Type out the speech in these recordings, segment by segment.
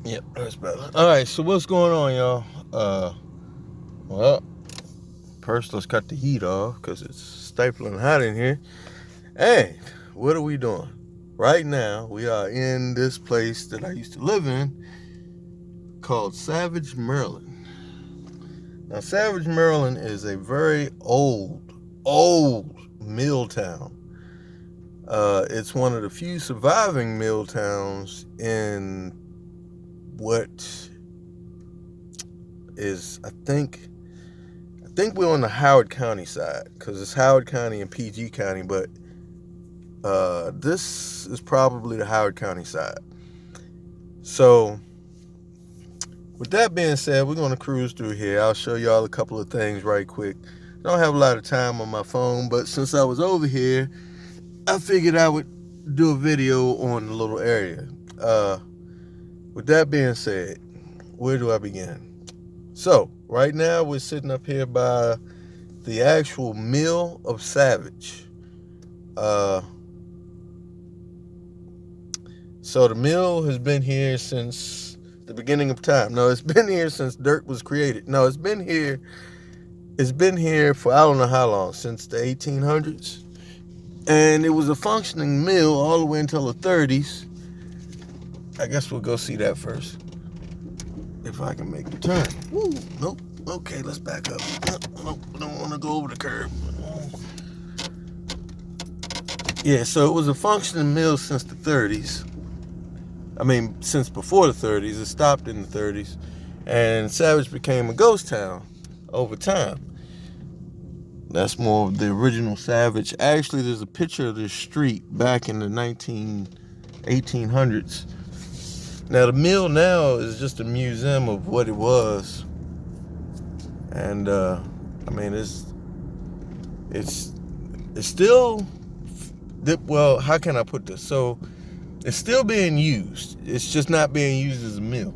Yep, that's better. All right, so what's going on, y'all? Well, first let's cut the heat off because it's stifling hot in here. And what are we doing? Right now, we are in this place that I used to live in called Savage, Maryland. Now, Savage, Maryland is a very old mill town. It's one of the few surviving mill towns in what is, I think we're on the Howard County side because it's Howard County and PG County, but this is probably the Howard County side. So, with that being said, we're going to cruise through here. I'll show y'all a couple of things right quick. I don't have a lot of time on my phone, but since I was over here, I figured I would do a video on the little area. With that being said, where do I begin? So, right now we're sitting up here by the actual mill of Savage. So the mill has been here since the beginning of time. No, it's been here since dirt was created. No, it's been here for I don't know how long, since the 1800s. And it was a functioning mill all the way until the 30s. I guess we'll go see that first. If I can make the turn. Woo, nope. Okay, let's back up. Nope, I don't want to go over the curb. Yeah, so it was a functioning mill since the 30s. I mean, since before the 30s. It stopped in the 30s. And Savage became a ghost town over time. That's more of the original Savage. Actually, there's a picture of this street back in the 1800s. Now, the mill now is just a museum of what it was. And, I mean, it's still, well, how can I put this? So, it's still being used. It's just not being used as a mill.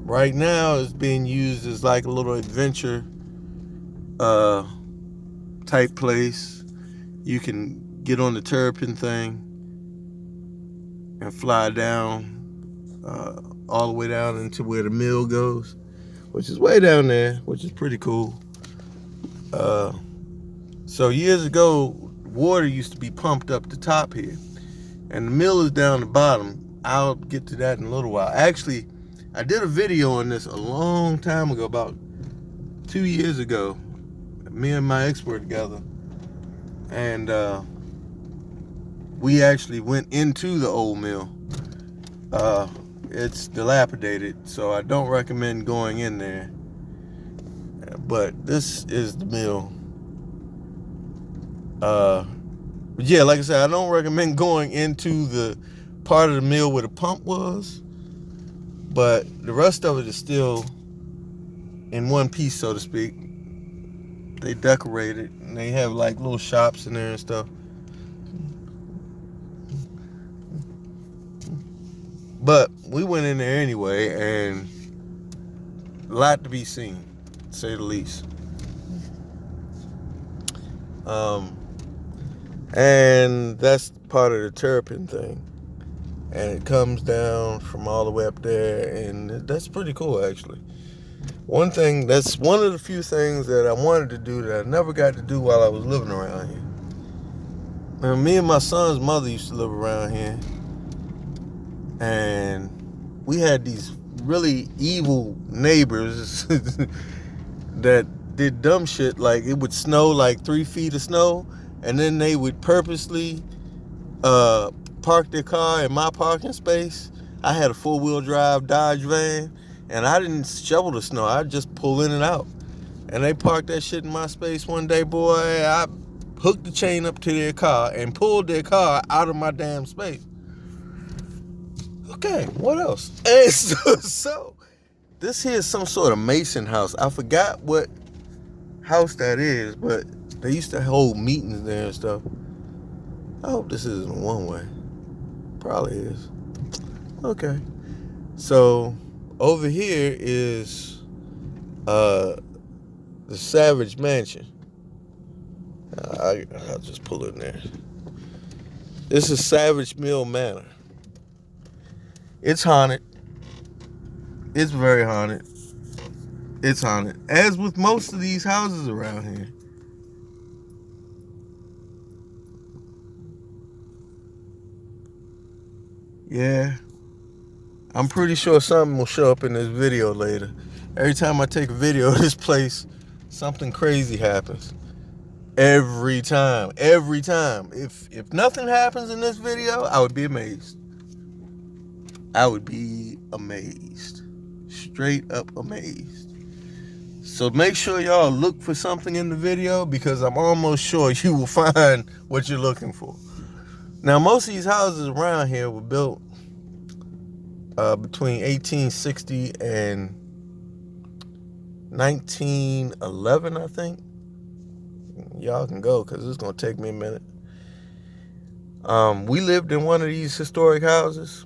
Right now, it's being used as like a little adventure type place. You can get on the terrapin thing and fly down all the way down into where the mill goes, which is way down there, which is pretty cool. So years ago, water used to be pumped up the top here, and the mill is down the bottom. I'll get to that in a little while. Actually, I did a video on this a long time ago, about 2 years ago. Me and my ex were together, and we actually went into the old mill. It's dilapidated, so I don't recommend going in there. But this is the mill. But yeah, like I said, I don't recommend going into the part of the mill where the pump was. But the rest of it is still in one piece, so to speak. They decorate it, and they have like little shops in there and stuff. But we went in there anyway, and a lot to be seen, to say the least. And that's part of the terrapin thing. And it comes down from all the way up there, and that's pretty cool, actually. That's one of the few things that I wanted to do that I never got to do while I was living around here. Now, me and my son's mother used to live around here, and we had these really evil neighbors that did dumb shit. Like, it would snow like 3 feet of snow, and then they would purposely park their car in my parking space. I had a 4-wheel drive Dodge van, and I didn't shovel the snow. I just pull in and out. And they parked that shit in my space one day, boy. I hooked the chain up to their car and pulled their car out of my damn space. Okay, what else? And so this here is some sort of Mason house. I forgot what house that is, but they used to hold meetings there and stuff. I hope this isn't one way. Probably is. Okay. So over here is the Savage Mansion. I'll just pull in there. This is Savage Mill Manor. It's haunted. It's very haunted. It's haunted. As with most of these houses around here. Yeah. I'm pretty sure something will show up in this video later. Every time I take a video of this place, something crazy happens. Every time. Every time. If nothing happens in this video, I would be amazed. I would be amazed. Straight up amazed. So make sure y'all look for something in the video, because I'm almost sure you will find what you're looking for. Now, most of these houses around here were built between 1860 and 1911, I think. Y'all can go, because it's going to take me a minute. We lived in one of these historic houses.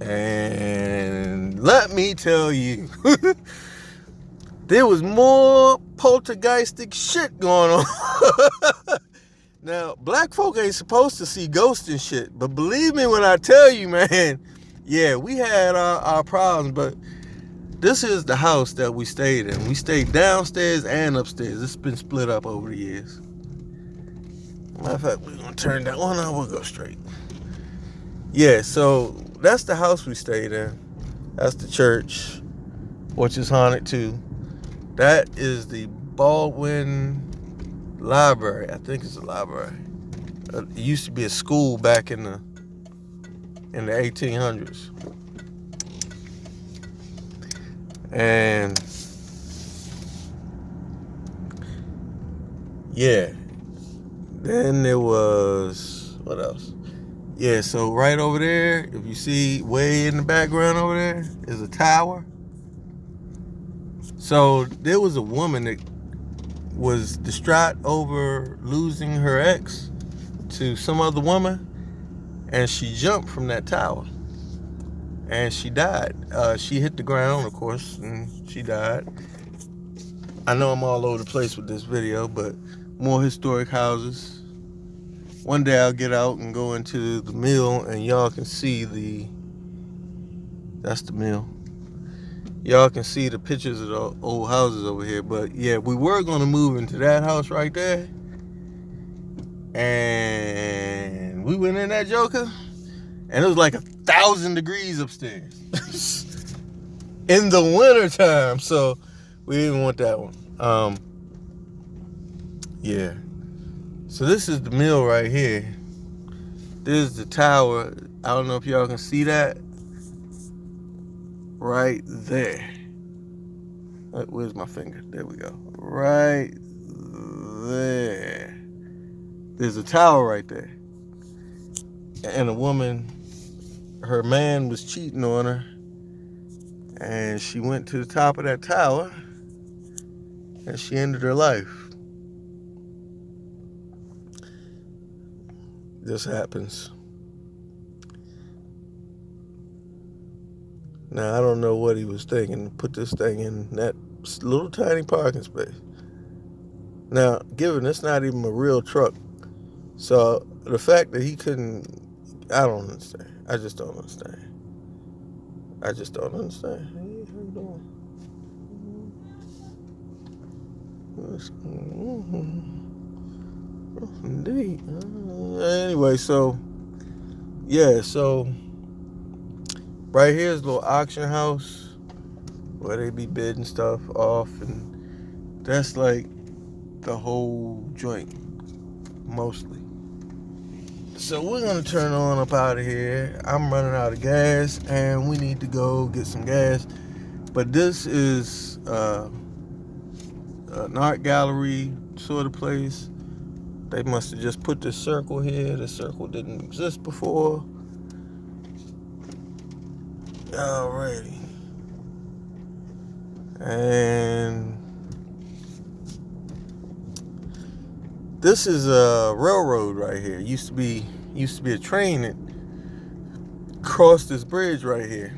And let me tell you, there was more poltergeistic shit going on. Now, black folk ain't supposed to see ghosts and shit, but believe me when I tell you, man, yeah, we had our problems, but this is the house that we stayed in. We stayed downstairs and upstairs. It's been split up over the years. Matter of fact, we're going to turn that one on. We'll go straight. Yeah, so that's the house we stayed in. That's the church, which is haunted too. That is the Baldwin Library. I think it's a library. It used to be a school back in the 1800s. And yeah, then there was, what else? Yeah, so right over there, if you see way in the background over there, is a tower. So there was a woman that was distraught over losing her ex to some other woman, and she jumped from that tower, and she died. She hit the ground, of course, and she died. I know I'm all over the place with this video, but more historic houses. One day I'll get out and go into the mill, and y'all can see that's the mill. Y'all can see the pictures of the old houses over here. But yeah, we were going to move into that house right there. And we went in that joker, and it was like 1,000 degrees upstairs in the wintertime. So we didn't want that one. Yeah. So this is the mill right here. This is the tower. I don't know if y'all can see that. Right there. Where's my finger? There we go. Right there. There's a tower right there. And a woman, her man was cheating on her. And she went to the top of that tower. And she ended her life. This happens. Now, I don't know what he was thinking. Put this thing in that little tiny parking space. Now, given it's not even a real truck. So, the fact that he couldn't, I don't understand. I just don't understand. Hey, how you doing? Indeed. Anyway, so, yeah, so right here is a little auction house where they be bidding stuff off, and that's like the whole joint, mostly. So we're gonna turn on up out of here. I'm running out of gas, and we need to go get some gas. But this is an art gallery sort of place. They must have just put this circle here. The circle didn't exist before. Alrighty. And this is a railroad right here. Used to be a train that crossed this bridge right here.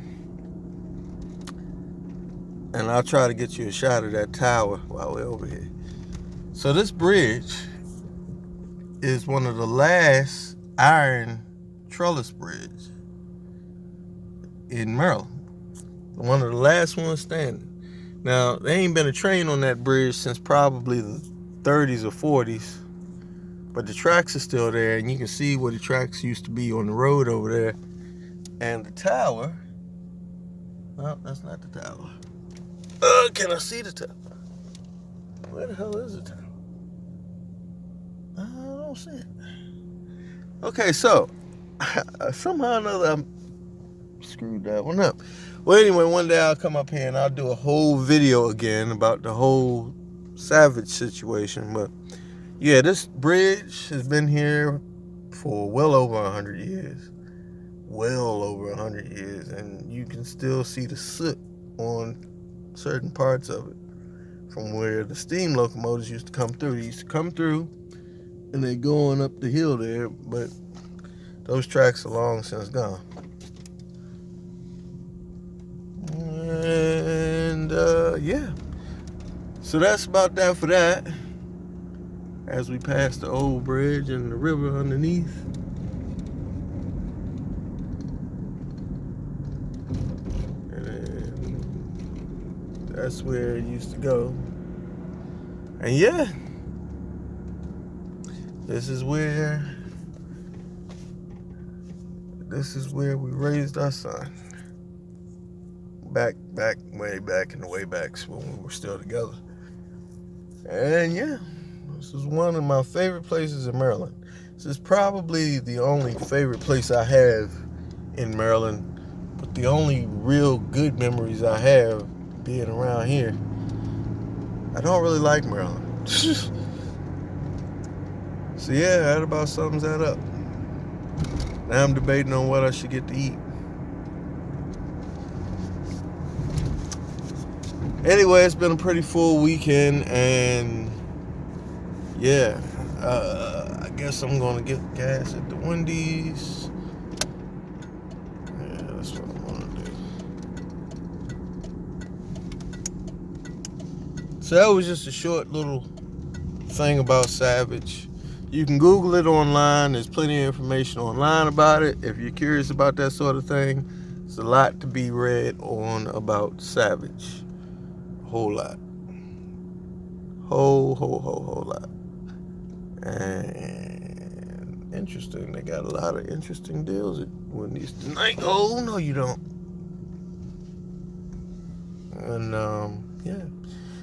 And I'll try to get you a shot of that tower while we're over here. So this bridge is one of the last iron trellis bridges in Maryland. One of the last ones standing. Now, there ain't been a train on that bridge since probably the 30s or 40s, but the tracks are still there, and you can see where the tracks used to be on the road over there. And the tower, well, that's not the tower. Can I see the tower? Where the hell is the tower? I don't see it. Okay, so somehow or another I screwed that one up. Well, anyway, one day I'll come up here and I'll do a whole video again about the whole Savage situation. But yeah, this bridge has been here for well over 100 years. Well over 100 years. And you can still see the soot on certain parts of it from where the steam locomotives used to come through. They used to come through and they go on up the hill there, but those tracks are long since gone. And yeah, so that's about that for that. As we pass the old bridge and the river underneath. And that's where it used to go. And yeah, this is where we raised our son. Way back in the waybacks when we were still together. And yeah, this is one of my favorite places in Maryland. This is probably the only favorite place I have in Maryland, but the only real good memories I have being around here. I don't really like Maryland. So yeah, that about sums that up. Now I'm debating on what I should get to eat. Anyway, it's been a pretty full weekend, and yeah, I guess I'm gonna get gas at the Wendy's. Yeah, that's what I'm gonna do. So that was just a short little thing about Savage. You can Google it online. There's plenty of information online about it. If you're curious about that sort of thing, there's a lot to be read on about Savage. Whole lot. Whole lot. And interesting. They got a lot of interesting deals at Wendy's tonight. Oh, no, you don't. And, yeah.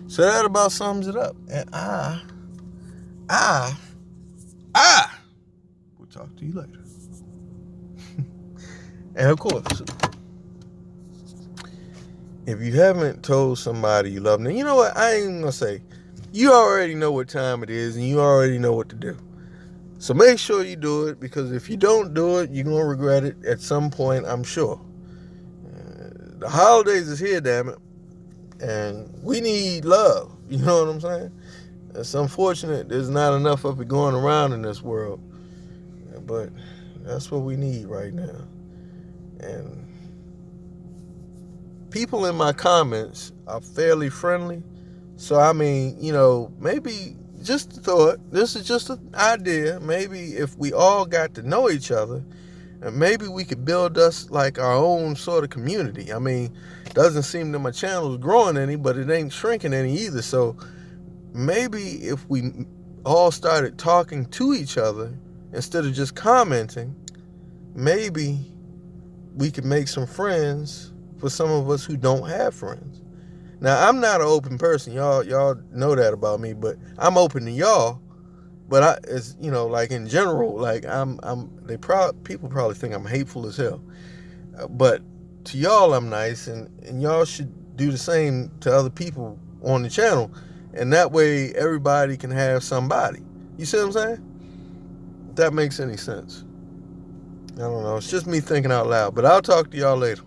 So that about sums it up. And I will talk to you later. And of course, if you haven't told somebody you love them, you know what? I ain't going to say. You already know what time it is and you already know what to do. So make sure you do it, because if you don't do it, you're going to regret it at some point, I'm sure. The holidays is here, damn it. And we need love. You know what I'm saying? It's unfortunate there's not enough of it going around in this world. But that's what we need right now. And people in my comments are fairly friendly. So, I mean, you know, maybe just a thought. This is just an idea. Maybe if we all got to know each other, and maybe we could build us like our own sort of community. I mean, doesn't seem that my channel is growing any, but it ain't shrinking any either. So maybe if we all started talking to each other instead of just commenting, maybe we could make some friends for some of us who don't have friends. Now, I'm not an open person. Y'all know that about me, but I'm open to y'all. But it's, you know, like in general, like people probably think I'm hateful as hell. But to y'all, I'm nice, and y'all should do the same to other people on the channel. And that way, everybody can have somebody. You see what I'm saying? If that makes any sense. I don't know. It's just me thinking out loud. But I'll talk to y'all later.